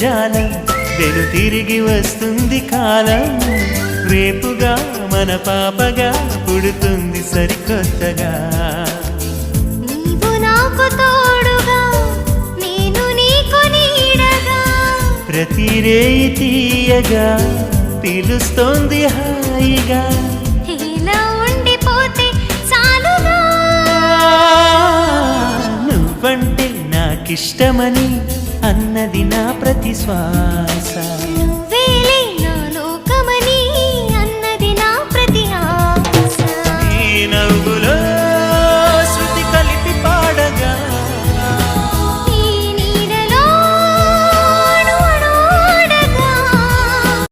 జాలం వెను తిరిగి వస్తుంది కాలం రేపుగా మన పాపగా పుడుతుంది సరికొత్తగా నీవు నాకు తోడుగా నేను నీకు నీడగా ప్రతి రేయి తీయగా పిలుస్తోంది హాయిగా ఇలా ఉండిపోతే చాలుగా నువ్వంటే నాకిష్టమని అన్నది నా ప్రతి శ్వాస